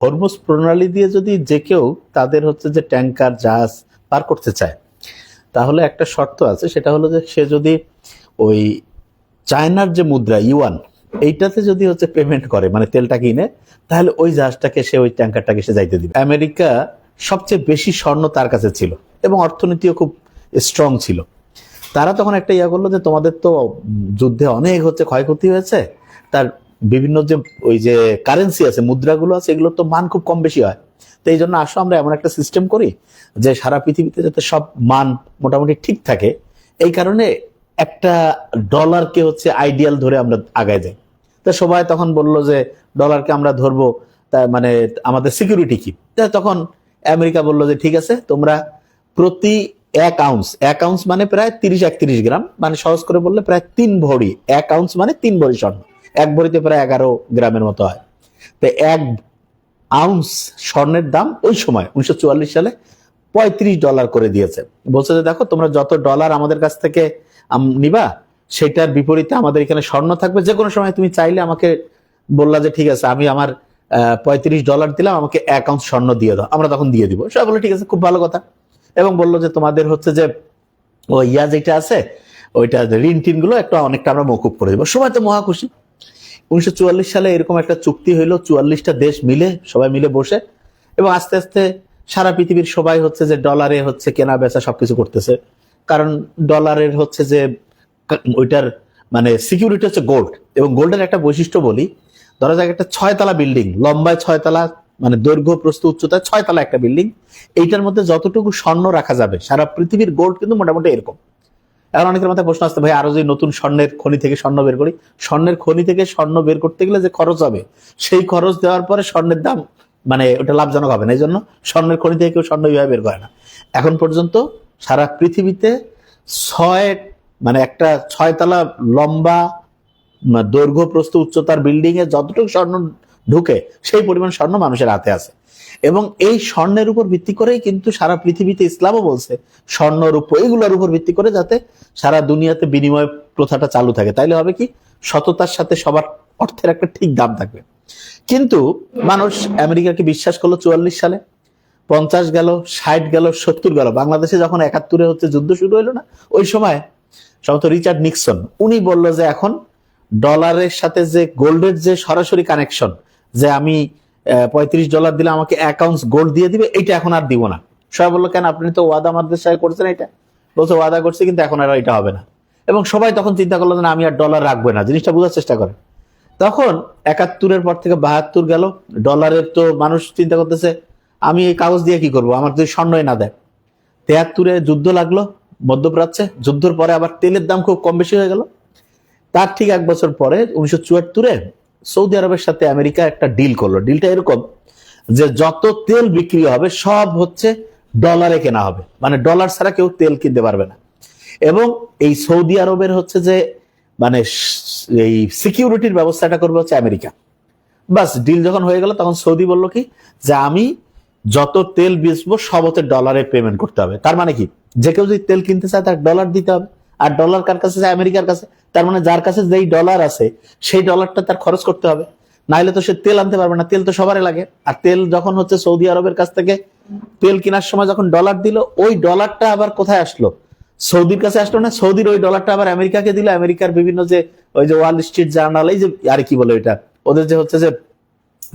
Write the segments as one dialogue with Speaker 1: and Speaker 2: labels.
Speaker 1: Hormuz প্রণালী দিয়ে যদি যে কেউ তাদের হচ্ছে যে ট্যাঙ্কার জাহাজ পার করতে চায়, তাহলে একটা শর্ত আছে, সেটা হলো যে সে যদি ওই চায়নার যে মুদ্রা ইউয়ান এইটাতে যদি হচ্ছে পেমেন্ট করে, মানে তেলটা কিনে, তাহলে ওই জাহাজটাকে সে ওই ট্যাঙ্কারটাকে সে যাইতে দিবে। আমেরিকা সবচেয়ে বেশি স্বর্ণ তার কাছে ছিল এবং অর্থনীতিও খুব স্ট্রং ছিল। তারা তখন একটা করলো যে তোমাদের তো যুদ্ধে অনেক হচ্ছে ক্ষয়ক্ষতি হয়েছে, তার বিভিন্ন যে ওই যে কারেন্সি আছে, মুদ্রাগুলো আছে, এগুলোর তো মান খুব কম বেশি হয়। তো এই জন্য আসো আমরা এমন একটা সিস্টেম করি যে সারা পৃথিবীতে যাতে সব মান মোটামুটি ঠিক থাকে, এই কারণে একটা ডলারকে হচ্ছে আইডিয়াল ধরে আমরা আগায় যাই। তো সবাই তখন বলল যে ডলারকে আমরা ধরবো, তার মানে আমাদের সিকিউরিটি কি। তখন আমেরিকা বললো যে ঠিক আছে, তোমরা প্রতি এক আউন্স মানে প্রায় 30-31 গ্রাম, মানে সহজ করে বললে প্রায় 3 ভরি। 1 আউন্স মানে 3 ভরি স্বর্ণ, 1 ভরিতে প্রায় 11 গ্রামের মতো হয়। তো 1 আউন্স স্বর্ণের দাম ওই সময় 1944 সালে $35 করে দিয়েছে। বলছে যে দেখো, তোমরা যত ডলার আমাদের কাছ থেকে নিবা, সেটার বিপরীতে আমাদের এখানে স্বর্ণ থাকবে। যে কোনো সময় তুমি চাইলে আমাকে বললা যে ঠিক আছে, আমি আমার $35 দিলাম, আমাকে 1 আউন্স স্বর্ণ দিয়ে দাও, আমরা তখন দিয়ে দিব। সবাই বললো ঠিক আছে, খুব ভালো কথা। এবং বললো যে তোমাদের হচ্ছে যে ওই যেটা আছে, ওইটা ঋণ টিন গুলো একটু অনেকটা আমরা মকুব করে দিব। সবাই তো মহা খুশি। 1944 সালে এরকম একটা চুক্তি হইলো, 44টা দেশ মিলে, সবাই মিলে বসে, এবং আস্তে আস্তে সারা পৃথিবীর সবাই হচ্ছে যে ডলারে হচ্ছে কেনা বেচা সবকিছু করতেছে। কারণ ডলারের হচ্ছে যে ওইটার মানে সিকিউরিটি হচ্ছে গোল্ড। এবং গোল্ডের একটা বৈশিষ্ট্য বলি, ধরা যাক একটা 6 তলা বিল্ডিং, লম্বায় 6 তলা, মানে দৈর্ঘ্য প্রস্থ উচ্চতায় 6 তলা একটা বিল্ডিং, এইটার মধ্যে যতটুকু স্বর্ণ রাখা যাবে, সারা পৃথিবীর গোল্ড কিন্তু মোটামুটি এরকম। এখন অনেকের মাথায় প্রশ্ন আসতে, ভাই আরো যদি নতুন স্বর্ণের খনি থেকে স্বর্ণ বের করি, স্বর্ণের খনি থেকে স্বর্ণ বের করতে গেলে যে খরচ হবে, সেই খরচ দেওয়ার পরে স্বর্ণের দাম মানে ওটা লাভজনক হবে না। এই জন্য স্বর্ণের খনি থেকে কেউ স্বর্ণ বিভাবে বের করে না। এখন পর্যন্ত সারা পৃথিবীতে 6 মানে একটা 6 তলা লম্বা দৈর্ঘ্য প্রস্থ উচ্চতার বিল্ডিং এ যতটুকু স্বর্ণ ঢুকে, সেই পরিমাণ স্বর্ণ মানুষের হাতে আছে। এবং এই স্বর্ণের উপর ভিত্তি করেই কিন্তু সারা পৃথিবীতে ইসলামও বলছে স্বর্ণ রূপ এইগুলোর উপর ভিত্তি করে যাতে সারা দুনিয়াতে বিনিময় প্রথাটা চালু থাকে। তাইলে হবে কি, সততার সাথে সবার অর্থের একটা ঠিক দাম থাকবে। কিন্তু মানুষ আমেরিকাকে বিশ্বাস করলো 44 সালে, 50 গেল, 60 গেল, 70 গেল। বাংলাদেশে যখন 71-এ হচ্ছে যুদ্ধ শুরু হলো না, ওই সময় সম্ভবত রিচার্ড নিক্সন উনি বলল যে এখন ডলারের সাথে যে গোল্ডের যে সরাসরি কানেকশন, যে আমি $35 দিলে আমাকে 1 আউন্স গোল্ড দিয়ে দিবে, এইটা এখন আর দিব না। সবাই বললো কেন, আপনি তো ওয়াদা আমাদের সাথে করছেন। এটা বলছে ওয়াদা করছে, কিন্তু এখন আর এটা হবে না। এবং সবাই তখন চিন্তা করলো যে আমি আর ডলার রাখবো না। জিনিসটা বোঝার চেষ্টা করে। তখন 71-এর পর থেকে 72 গেল, ডলারের তো মানুষ চিন্তা করতেছে আমি এই কাগজ দিয়ে কি করব, আমার যদি স্বর্ণই না দেয়। 73-এ যুদ্ধ লাগলো মধ্যপ্রাচ্যে। যুদ্ধের পরে আবার তেলের দাম খুব কম বেশি হয়ে গেল। তার ঠিক 1 বছর পরে 1974-এ সৌদি আরবের সাথে আমেরিকা একটা ডিল করলো। ডিলটা এরকম যে যত তেল বিক্রি হবে সব হচ্ছে ডলারে কেনা হবে, মানে ডলার ছাড়া কেউ তেল কিনতে পারবে না। এবং এই সৌদি আরবের হচ্ছে যে মানে এই সিকিউরিটির ব্যবস্থাটা করবে হচ্ছে আমেরিকা। বাস ডিল যখন হয়ে গেল, তখন সৌদি বলল কি যে আমি যত তেল বেচবো সব হচ্ছে ডলারে পেমেন্ট করতে হবে। তার মানে কি, যে কেউ যদি তেল কিনতে চায় তার ডলার দিতে হবে। আর ডলার কার কাছে? আমেরিকার কাছে। তার মানে যার কাছে যেই ডলার আছে সেই ডলারটা তার খরচ করতে হবে, নাইলে তো সে তেল আনতে পারবে না। তেল তো সবারই লাগে। আর তেল যখন হচ্ছে সৌদি আরবের কাছ থেকে তেল কেনার সময় যখন ডলার দিল, ওই ডলারটা আবার কোথায় আসলো? সৌদির কাছে আসলো না। সৌদির ওই ডলারটা আবার আমেরিকাকে দিল। আমেরিকার বিভিন্ন যে ওই যে ওয়াল স্ট্রিট জার্নাল, এই যে আর কি বলে এটা, ওদের যে হচ্ছে যে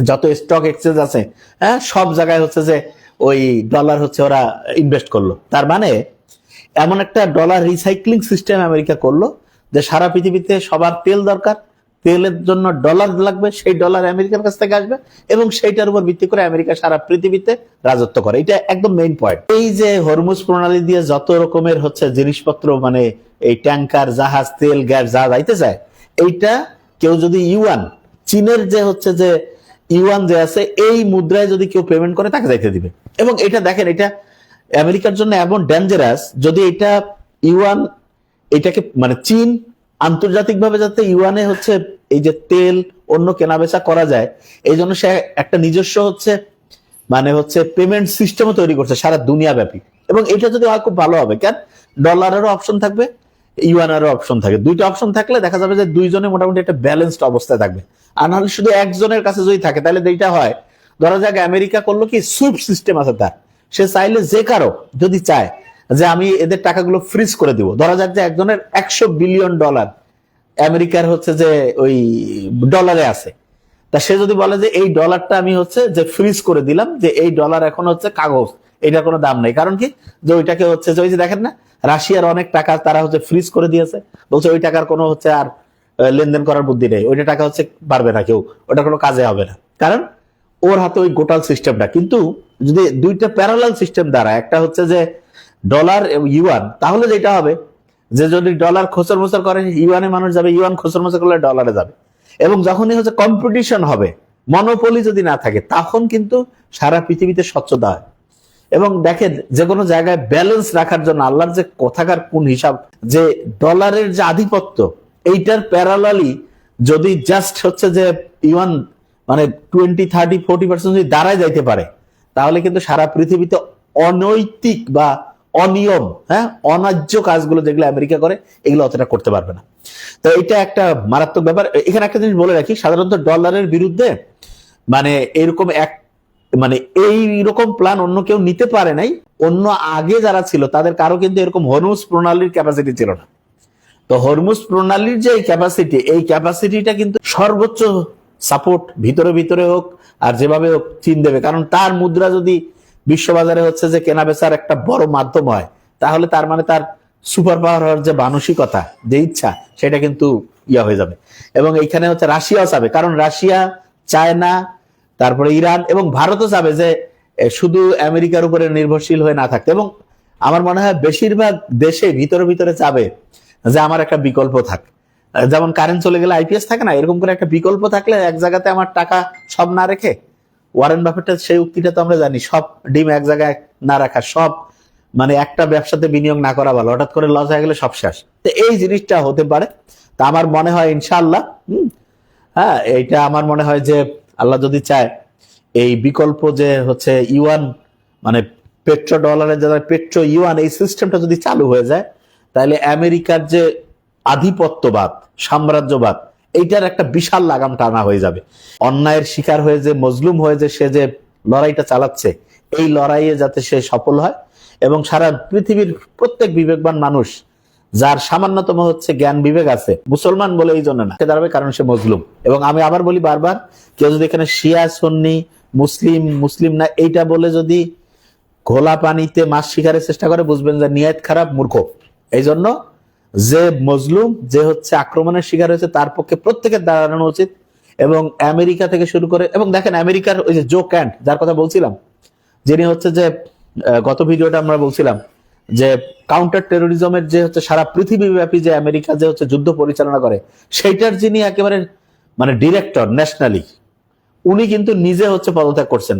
Speaker 1: যত স্টক এক্সচেঞ্জ আছে, হ্যাঁ, সব জায়গায় হচ্ছে যে ওই ডলার হচ্ছে ওরা ইনভেস্ট করলো। তার মানে এমন একটা ডলার রিসাইক্লিং সিস্টেম আমেরিকা করলো যে সারা পৃথিবীতে সবার তেল দরকার, তেলের জন্য ডলার লাগবে, সেই ডলার আমেরিকার কাছ থেকে আসবে এবং সেইটার উপর ভিত্তি করে আমেরিকা সারা পৃথিবীতে রাজত্ব করে। এটা একদম মেইন পয়েন্ট। এই যে হরমুজ প্রণালী দিয়ে যত রকমের হচ্ছে জিনিসপত্র, মানে এই ট্যাঙ্কার, জাহাজ, তেল, গ্যাস যা যাইতে চায়, এইটা কেউ যদি ইউয়ান, চীনের যে হচ্ছে যে ইউয়ান যে আছে, এই মুদ্রায় যদি কেউ পেমেন্ট করে তাকে যাইতে দিবে। এবং এটা দেখেন, এটা আমেরিকার জন্য এমন ডেঞ্জারাস, যদি এটা ইউয়ান, এটাকে মানে চীন আন্তর্জাতিকভাবে যাতে ইউয়ানে হচ্ছে এই যে তেল অন্য কেনাবেচা করা যায়, এই জন্য সে একটা নিজস্ব হচ্ছে মানে হচ্ছে পেমেন্ট সিস্টেমও তৈরি করছে সারা দুনিয়া ব্যাপী। এবং এটা যদি হয় খুব ভালো হবে। কেন, ডলারেরও অপশন থাকবে, ইউয়ানেরও অপশন থাকে। দুইটা অপশন থাকলে দেখা যাবে যে দুইজনে মোটামুটি একটা ব্যালেন্সড অবস্থায় থাকবে। আর নাহলে শুধু একজনের কাছে যদি থাকে, তাহলে এইটা হয় ধরা যাক আমেরিকা করলো কি, সুইফট সিস্টেম আছে তার, সে চাইলে যে কারো যদি চায় যে আমি এদের টাকাগুলো ফ্রিজ করে দিব, ধরা যাক যে একজনের $100 বিলিয়ন আমেরিকার হচ্ছে যে ওই ডলারে আছে, তা সে যদি বলে যে এই ডলারটা আমি হচ্ছে যে ফ্রিজ করে দিলাম, যে এই ডলার এখন হচ্ছে কাগজ, এটার কোনো দাম নেই, কারণ কি যে ওইটাকে হচ্ছে যে ওই যে দেখেন না রাশিয়ার অনেক টাকা তারা হচ্ছে ফ্রিজ করে দিয়েছে, বলছে ওই টাকার কোনো হচ্ছে আর লেনদেন করার বুদ্ধি নেই, ওইটা টাকা হচ্ছে পারবে না কেউ, ওটা কোনো কাজে হবে না, কারণ ওর হাতে ওই গোটাল সিস্টেমটা। কিন্তু যদি দুইটা প্যারালাল সিস্টেম দ্বারা, একটা হচ্ছে যে ডলার এবং ইউয়ান, তাহলে যেটা হবে যে যদি ডলার খোঁচর মোচর করে ইউয়ানে মানুষ যাবে, ইউয়ান খোঁচর মোচর করলে ডলারে যাবে, এবং যখনই হচ্ছে কম্পিটিশন হবে, মনোপলি যদি না থাকে, তখন কিন্তু সারা পৃথিবীতে স্বচ্ছতা হয়। এবং দেখেন যে কোনো জায়গায় ব্যালেন্স রাখার জন্য আল্লাহর যে কথাকার কোন হিসাব, যে ডলারের যে আধিপত্য, এইটার প্যারালালি যদি জাস্ট হচ্ছে যে ইউয়ান মানে 20, 30, 40% যদি দাঁড়ায় যাইতে পারে, তাহলে কিন্তু সারা পৃথিবীতে অনৈতিক বা অনিয়ম, হ্যাঁ, অন্যায্য কাজগুলো যেগুলো আমেরিকা করে, এগুলো অতটা করতে পারবে না। তো এটা একটা মারাত্মক ব্যাপার। এখানে একটা জিনিস বলে রাখি, সাধারণত ডলারের বিরুদ্ধে মানে এরকম মানে এইরকম প্ল্যান অন্য কেউ নিতে পারে নাই, অন্য আগে যারা ছিল তাদের কারো কিন্তু এরকম হরমুজ প্রণালীর ক্যাপাসিটি ছিল না। তো হরমুজ প্রণালীর যে ক্যাপাসিটি, এই ক্যাপাসিটিটা কিন্তু সর্বোচ্চ সাপোর্ট ভিতরে ভিতরে হোক আর যেভাবে হোক চীন দেবে, কারণ তার মুদ্রা যদি বিশ্ববাজারে হচ্ছে যে কেনা বেচার একটা বড় মাধ্যম হয়, তাহলে তার মানে তার সুপার পাওয়ার হওয়ার যে মানসিকতা, যে ইচ্ছা, সেটা কিন্তু হয়ে যাবে। এবং এইখানে হচ্ছে রাশিয়াও চাবে, কারণ রাশিয়া, চায়না, তারপরে ইরান এবং ভারতও চাবে যে শুধু আমেরিকার উপরে নির্ভরশীল হয়ে না থাকতে। এবং আমার মনে হয় বেশিরভাগ দেশে ভিতরে ভিতরে চাবে যে আমার একটা বিকল্প থাক, যেমন কারেন্ট চলে গেলে আইপিএস থাকে না, এরকম করে একটা বিকল্প থাকলে এক জায়গাতে আমার টাকা সব না রেখে, ওয়ারেন বাফেটের সেই উক্তিটা তো আমরা জানি, সব ডিম এক জায়গায় না রাখা, সব মানে একটা ব্যবসাতে বিনিয়োগ না করা ভালো, হঠাৎ করে লস হয়ে গেলে সব শেষ। তো এই জিনিসটা হতে পারে। তা আমার মনে হয় ইনশাআল্লাহ, হ্যাঁ, এইটা আমার মনে হয় যে আল্লাহ যদি চায়, এই বিকল্প যে হচ্ছে ইউয়ান মানে পেট্রো ডলারের যারা পেট্রো ইউয়ান, এই সিস্টেমটা যদি চালু হয়ে যায়, তাহলে আমেরিকার যে আধিপত্যবাদ, সাম্রাজ্যবাদ, এইটার একটা বিশাল লাগাম টানা হয়ে যাবে। অন্যায়ের শিকার হয়ে যে মজলুম হয়ে যে সে যে লড়াইটা চালাচ্ছে, এই লড়াইয়ে যাতে সে সফল হয়, এবং সারা পৃথিবীর প্রত্যেক বিবেকবান মানুষ যার সামান্যতম হচ্ছে জ্ঞান বিবেক আছে, মুসলমান বলে এই জন্য না দাঁড়াবে, কারণ সে মজলুম। এবং আমি আবার বলি বারবার, কেউ যদি এখানে শিয়া সুন্নি মুসলিম মুসলিম না এইটা বলে যদি ঘোলা পানিতে মাছ শিকারের চেষ্টা করে, বুঝবেন যে নিয়ত খারাপ, মূর্খ। এই জন্য যে মজলুম, যে হচ্ছে আক্রমণের শিকার হয়েছে, তার পক্ষে প্রত্যেকের দাঁড়ানো উচিত। এবং আমেরিকা থেকে শুরু করে, এবং দেখেন আমেরিকার ওই যে জো ক্যান্ট, যার কথা বলছিলাম, যিনি হচ্ছে যে গত ভিডিওটা আমরা বলছিলাম যে কাউন্টার টেরোরিজমের যে হচ্ছে সারা পৃথিবী ব্যাপী যে আমেরিকা যে হচ্ছে যুদ্ধ পরিচালনা করে, সেইটার যিনি একেবারে মানে ডিরেক্টর ন্যাশনালি, উনি কিন্তু নিজে হচ্ছে পদত্যাগ করছেন।